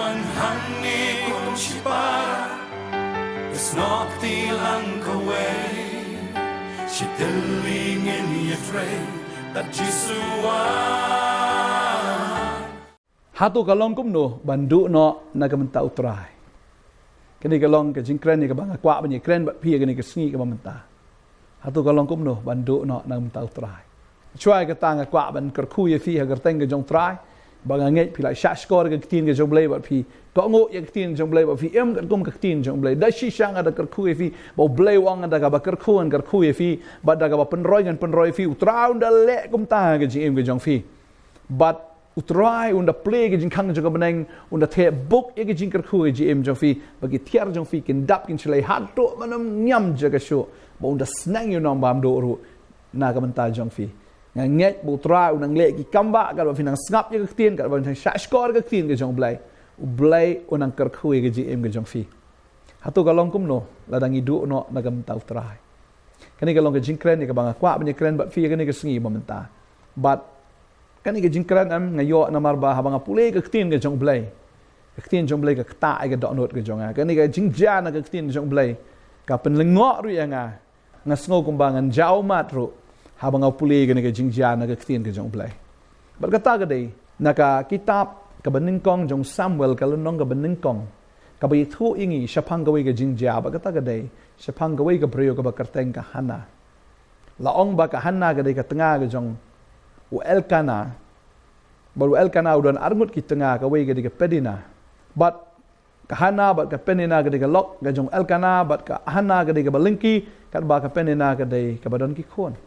Hangi kun sipara Snok tilang kaway Si telingin yefrey Dat Jisuan Hatu kalong kumno bandu no nagamenta utrai. Kini kalong ke jingkren ni ke bang kwa banyi kren bat pia kini ke sengi ke bamenta. Hatu kalong kumno bandu no nagamenta utrai. Cuai ke tang kwa ban kerku ye fi hagar teng ke jong trai. Bang ngai pi lai sha skor ke tin ke jong blai bat pi. Ko ngo ye ke tin jong blai bat pi em ke kum ke tin jong blai. Da shi shang ada kerku ye fi bo blai wang ada ka ba kerku ye fi bat da ka ba penroi fi utrau da le kum ta ke jing em ke jong fi. But utrai unda play ke jingkang juga beneng unda the book ye ke jingkar khu ge em jofi bagi tiar jong fi kin dap kin chlai hatu manam nyam jaga shu bo unda snang you nom bam do ru na ka menta jong fi nget bu trai unda le ki kamba ka ba finang snap ye ke tien ka ba thang sha score ke tien ke jong blai u blai unang kar khu ge em ge jong fi hatu ka long kum no ladang idu no na ka menta utrai kani ka long ke jingkren ni ka banga kwa bani kren ba fi ke ni ke sngi ba menta but kan ke jingkran am ngayo na marba habang apule ke tin ke jong blai ke tin jong blai ke ta ke dot not ke jonga kan ke jingja na ke tin jong blai ka penlengo ru ya nga sngo kumbangan jau mat ru habang apule ke jingja na ke tin ke jong blai berkata ke dei na ka kitab ka bening kong jong Samuel ka lunong ka bening kong ka bai thu ingi shapang gawi ke jingja berkata ke dei shapang gawi ke brio ka bakarteng ka Hana laong ba ka Hana ke dei ka tengah ke jong Elkana baru Elkana udan armut ki tengah ka wei ke Pedina bat ka Hana bat ka Penina ke lok ga jong Elkana bat ka Hana ke balingki kat ba ka Penina ke ka badan ki khon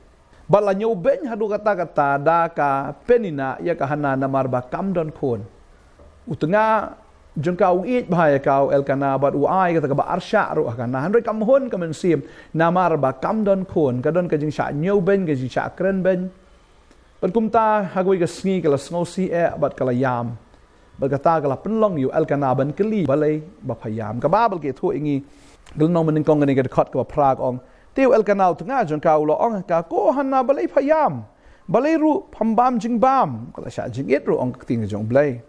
bat la nyu ben hadu kata da ka Penina ya ka Hana namar ba kam don khon utengah jong ka uit bahaya ka Elkana bat uai kata ka ba arsha ru ka na handoi kam hon ka men sim namar ba kam don khon ka don ka jing sha nyu ben ke jing sha kren ben Kumta hagoi ke sengi kala sngosi bat kala yam berkata kala penlong yu Elkana ban keli balai bapayam ka babel ke thu ingi gelno mening kong ni ke khot ka prag ong tiu Elkana tengah jon ka ulo ong ka ko Hana balai payam balai ru pambam jingbam kala sha jingit ru ong ting jong blai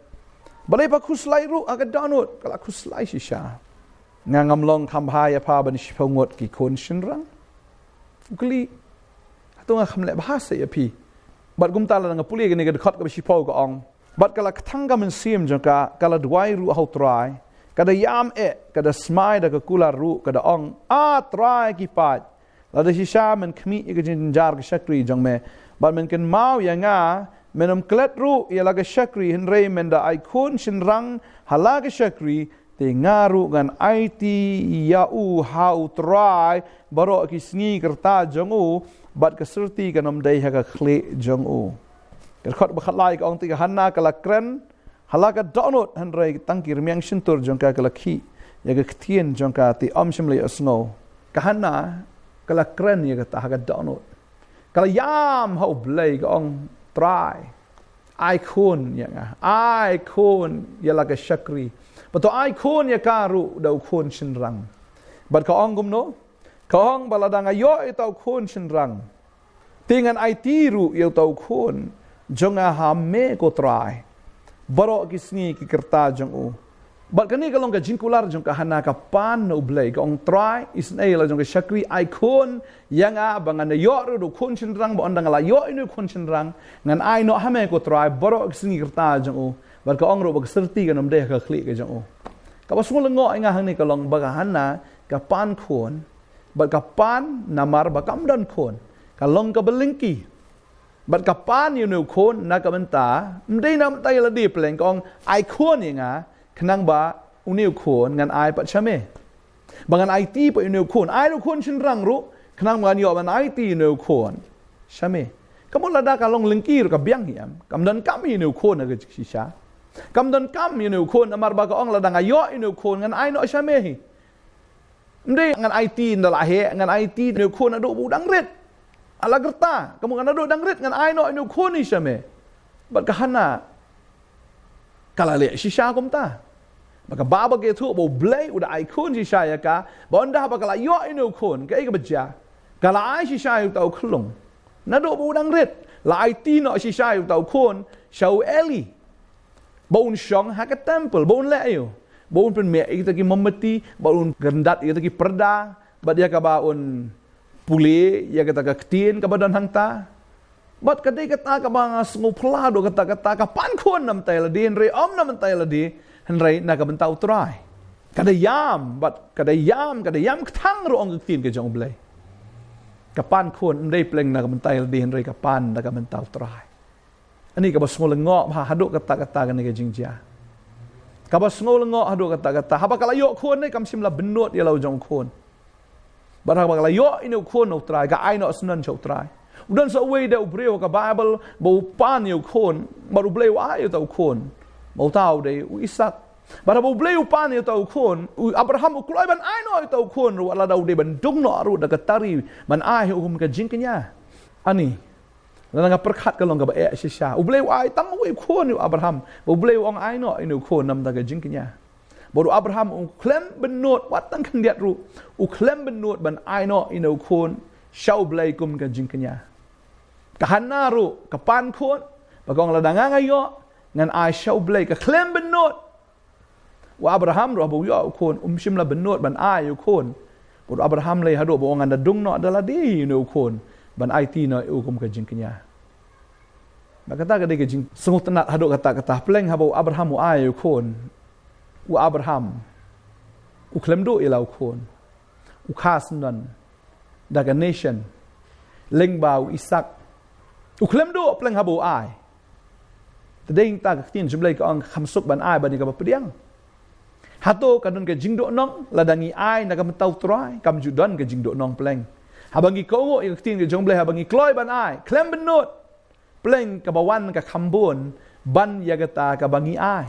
balai pa khuslai ru aga donut kala khuslai shisha ngangam long khamhaya pa ban shpongot ki kon shinrang ukli hatunga khamle bahasa ya pi bat gumta la nga puli ke khot ka shipo ka ong bat kala thanga men sim jaka kala dwai ru hau trai kada yam kada smai da ka kula ru kada ong trai ki pat la da shisha men khmi ke jin jar ka shakri jong me bat men ken mau ya nga menom klet ru ya la ka shakri henre men da ai khun shin rang hala ka shakri te ngaru gan IT ya u hau trai baro ki sngi kerta jongu bat keserti kanom dai ha ka khle jong u ker khot ba khalai ka ong ti Hana kala kren hala ka donut hanrei tangkir miang shintur jong ka kala khi ya ka ktien jong ka ti omshim le asno ka Hana kala kren ya ka ta ka donut kala yam ho blai ka ong try ai khun ya nga ai khun ya la ka shakri pato ai khun ya ka ru dau khun shin rang bat ka ong gum no Kong baladang ayo itaw khun shinrang. Tingan ay tiru itaw khun. Jonga hame ko try. Baro kisni kikerta jong u. Bat kani kalong ka jinkular jong ka Hana ka pan no blay ka ong try isnay la jong ka shakri ay khun yang bangan na yo ru khun shinrang ba ondang la yo inu khun shinrang ngan ay no hame ko try baro kisni kikerta jong u. Bat ka ong ro bag serti ka namde ka kli ka jong u. Ka basung lengo nga hang ni kalong baga Hana ka pan khun bat kapan namar bakam dan khon kalong ka belingki bat kapan you know khon na ka menta mdei nam tai la di pleng kong ai khon nga khnang ba uniu khon ngan ai pat chame bangan IT pa uniu khon ai lu khon shin rang ru khnang ban yo ban IT uniu khon chame kamu lada kalong lingki ka biang hiam kam dan kam uniu khon ga shisha kam dan kam uniu khon amar ba ka ong lada ngayo uniu khon ngan ai no chame hi Mde ngan IT ndala he ngan IT ne khon adu bu dangret ala gerta kamu ngan adu dangret ngan ai no inu khon ni shame bat ka Hana kala le shisha kumta baka baba ge thu bo blai uda ai khon shisha ya ka bonda ba kala yo inu khon ka ai ka baja kala ai shisha yu tau khlong na do bu dangret la IT no shisha yu tau khon shau eli Baun syong ha ka temple, baun le ayo. Baun pen me kita ki memeti, baun gendat kita ki perda, bad dia ka baun puli, ya kita ka ketin ka badan hang ta. Bad kadai kata ka bang ngupla do kata kapan kon nam tai la di henry om nam tai la di henry na ka bentau trai. Kada yam ketang ro ong ketin ke jong blai. Kapan kon ndai pleng na ka bentai la di henry kapan na ka bentau trai. Ani ka bas ngol ngok ha haduk kata kan ke jingjia. Ka bas ngol ngok haduk kata haba kala yo kon ni kam simla benut ya lau jong kon. Bar haba kala yo inu kon no trai ka ai no snan chau trai. Udan sa way da ubreu ka Bible bau pan yo kon baru bleu ai tau kon. Bau tau de u Isak. Bar bau bleu pan yo tau kon u Abraham u kloi ban ai no tau kon ru ala dau de ban dung no ru da katari ban ai hukum ka jingknya. Ani Nang perkat kalong ka ba sisya. Ubleu ai tam we kon yu Abraham. Ubleu ong ai no inu kon nam da ka jingknya. Baru Abraham u klem benut watan kan diat ru. U klem benut ban ai no inu kon syau blai kum ka jingknya. Kahana ru kapan kon bagong ladanga ngayo ngan ai syau blai ka klem benut. Wa Abraham ru abu yo kon shimla benut ban ai yu kon. Baru Abraham lay hadu bo ngan da dung no adalah di inu kon. Ban IT no ukum ka jingknya. Bakata ka de ka jing sungut tenat hadu kata pleng habo Abraham u ai kon. U Abraham u klem do ila kon. U kasnan daga nation leng bau Isak u klem do pleng habo ai. Tadeng ta ka tin jumlai ka ang khamsuk ban ai ban ka pediang. Hato kanun ka jingdo nong ladangi ai na ka mentau trai kam judan ka jingdo nong pleng. Habangi kongo yung tin ke jongble habangi kloy ban ai klem benut pleng kabawan ka kambon ban yagata kabangi ai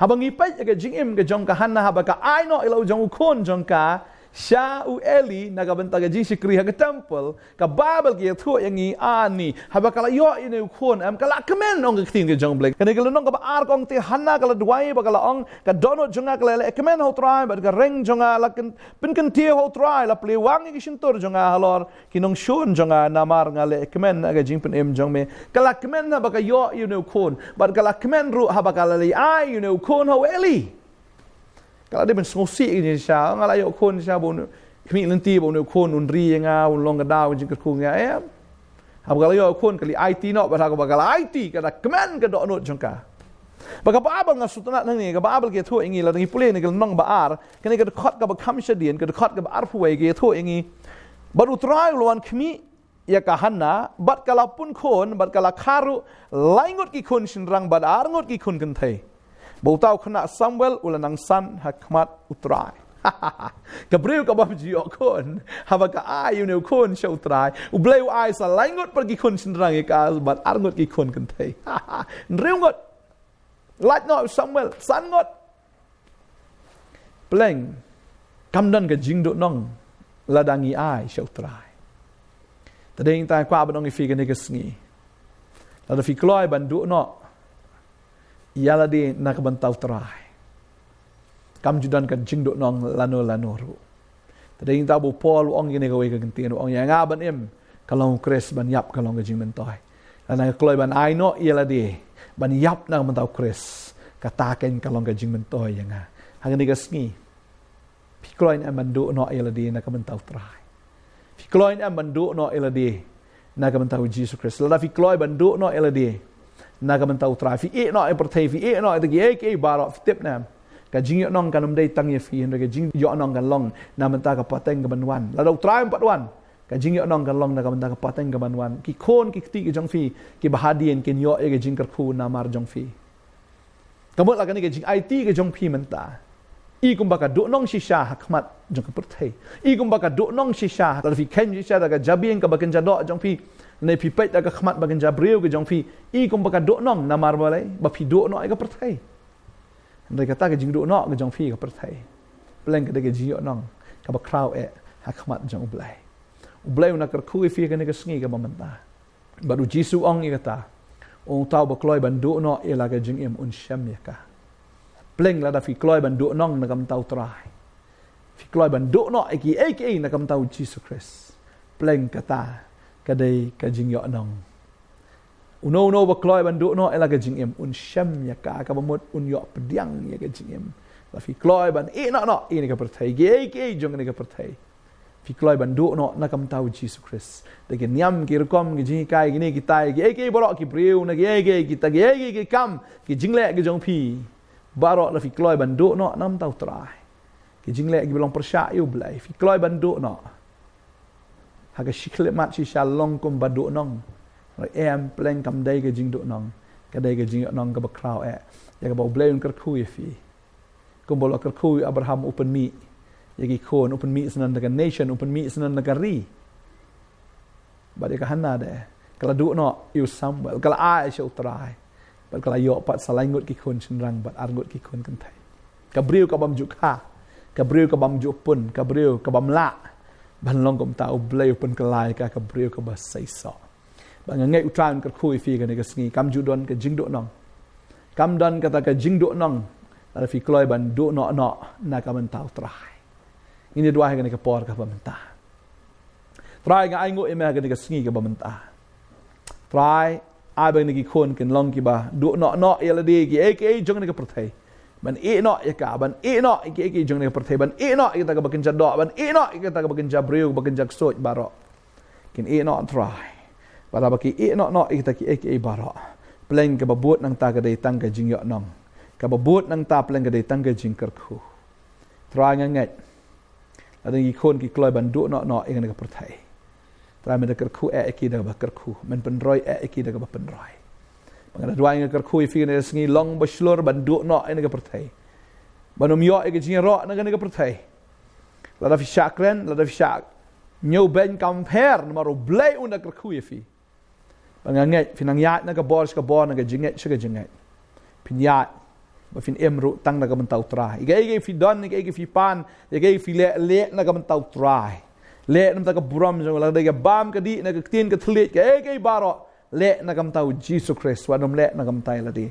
habangi pai ka jingim ke jong ka hanna habaka ai no ilo jong ukon jong ka Sya u Eli nagabanta ka jing sikri ha ka temple ka Bible ki thu yang i ani habakala yo ine ukon am kala kemen ong ka tin ke jong blek kani kalunong ka ba ar kong ti hanna kala duai bakala ong ka dono jonga kala le kemen ho try ba ka reng jonga la ken pin kan ti ho try la ple wang ki sintor jonga halor kinong shun jonga namar ngale kemen aga jing pin em jong me kala kemen na baka yo ine ukon ba kala kemen ru habakala le ai ine ukon ho Eli kalau dia mensosi ini siya, ngala yo kon siya bon kmi lenti bon kon unri nga un long daw jing ku nga em. Hab kalau yo kon kali IT no ba ka bakal IT kada kemen ka do no jongka. Baka baabal nga sutna nang ni ka baabal ke thu ingi la ngi pule ni ka nong baar, kani ka khot ka ba kham shadien ka khot ka ba arfuwe ke thu ingi. Baru try luan kmi ya ka hanna bat kala pun kon bat kala kharu laingot ki kon sinrang bad arngot ki kon kan thai. Bautau kena Samuel ulanang san hakmat utrai. Gabriel ka babji kon. Habaka ai unu kon show utrai. Ubleu ai sa laingot pergi kon sinrang ka bat arngot ki kon kentai. Nreungot. Like no Samuel sangot. Pleng. Kamdan ka jingdo nong ladangi ai show utrai. Tadeng ta kwa banong ifigan ni kasngi. Lada fi kloi bandu no. Ialah di nak bantau terai. Kam judan kan jingdo nong lano ru. Tadi kita bu Paul ong gini gawe kegentiin ong yang aban em kalau kres ban yap kalau ngajing mentoy. Lana kloy ban aino ialah di ban yap nang bantau kres kataken kalau ngajing mentoy yang ha. Hang ni gasngi. Pikloin am bandu no ialah di nak bantau terai. Pikloin am bandu no ialah di nak bantau Jesus Christ. Lada pikloy bandu no ialah di naga mentau trai fi no e pertai fi no e ke barok tip nam ka jing yo nong kanum dei tang ye fi ka jing yo nong kan long na menta ka pateng ka banwan la dau trai 4 wan ka jing yo nong kan long na ka menta ka pateng ka banwan ki kon ki ti ki jong fi ki bahadien ken yo e ka jing kar khu na mar jong fi kamot la kan ka jing IT ka jong fi menta i kum baka do nong shisha hakmat jong ka pertai i kum baka do nong shisha la fi ken shisha da ka jabien ka baken jado jong fi nei pipet da ka khmat bagen jabreu ke jong fi i kum baka do nong na mar balai ba fi do no ai ka perthai ndai kata ke jing do no ke jong fi ka perthai pleng ke de ke ji nong ka ba krau e ha khmat jong ublai na kar khu fi ke ne ke sngi ka mamanta baru jisu ong i kata ong tau ba kloi ban do no e la ke jing em un sham ya ka pleng la da fi kloi ban do nong na kam tau trai fi kloi ban do no e ki na kam tau Jesus Christ pleng kata kadai ka jing yo nong uno bakloi banduk no ela gajing em un syam ya ka bamut un yo pediang ya gajing em la fi kloi ban no ini ka perthai ge jong ni ka perthai fi kloi banduk no na kam tau Jesus Christ de ke nyam ki rekom ki ji kai gini kita ge borok ki priu na ge kita ge kam ki jingle ge jong pi barok la fi kloi banduk no nam tau trai ki jingle ge belong persyak yu blai fi kloi banduk no haga shikle mat shi shalong kum banduk nong rồi em pleng cầm đây cái dinh độ nong cái đây cái dinh độ nong cái bậc khao ya cái bảo blei unker khui fi kum bolo ker khui Abraham open mi ya ki khon open mi senan dengan nation open mi senan negari bade ka hana de kala du no you Samuel kala ai sho trai bat kala yo pat salai ngut ki khon chenrang bat ar ngut ki khon kan thai kabriu ka bam juk ha kabriu ka bam juk pun kabriu ka bam la ban long kom tau blei open kalai ka kabriu ka ba sai so bang ngai utran ka khui fi ka ne ka sngi kam ju don ka jing do nong kam don kata ka jing do nong la fi kloi ban do no na ka man tau trai ini dua ka ne ka por ka pamenta trai nga ai ngo e me ka ne ka sngi ka pamenta trai ai bang ne ki khon ken long ki ba do no ya la de ki jong ne ka perthai ban no ya ka ban no ki jong ne ka perthai ban no kita ka bakin jado ban no kita ka bakin jabriu bakin jak soj baro kin no trai para baki no kita ki bara pleng ka babut nang ta ka dei tang ka jing yo nong ka babut nang ta pleng ka dei tang ka jing kerku tra ngai ada gi khon ki kloi ban du no ing ka perthai tra me da kerku ki da ba kerku men pen roi ki da ka ba pen roi bang dua ing kerku fi ne sngi long ba shlor ban du no ing ka perthai banum yo ki jing ro nang ka perthai la da fi shakren la da fi shak nyau ben compare no maro blai un da kerku fi bangangai finang yat na ka bors ka bon na ka jinget shiga jinget pinyat ba fin emru tang na ka mentau trai igai fi don igai fi pan igai fi le na ka mentau trai le nam ta ka buram jong la de ka bam ka di na ka tin ka thlit ka igai baro le na ka mentau Jesus Christ wa nom le na ka mentai la di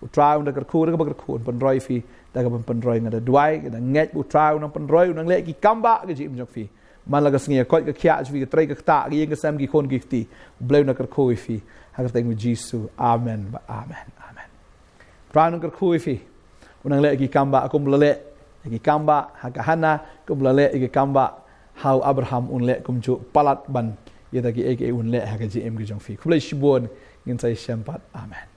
u trai na ka khu ka ba ka khu pen roi fi da ka pen roi nga da duai ka nget u trai na pen roi na le ki kamba ka ji jong fi man la ka sngi ko ka khya ji ka trai ka ta ka yeng ka sam ki khon ki ti bleu na ka khoi fi ha ka teng Jesus amen ba amen pran ka khoi fi unang le ki kamba akum le ki kamba ha ka hana kum le ki kamba how Abraham un le kum ju palat ban ye ta ki un le ha ka ji em ki jong fi khulai shibon ngin sai shampat amen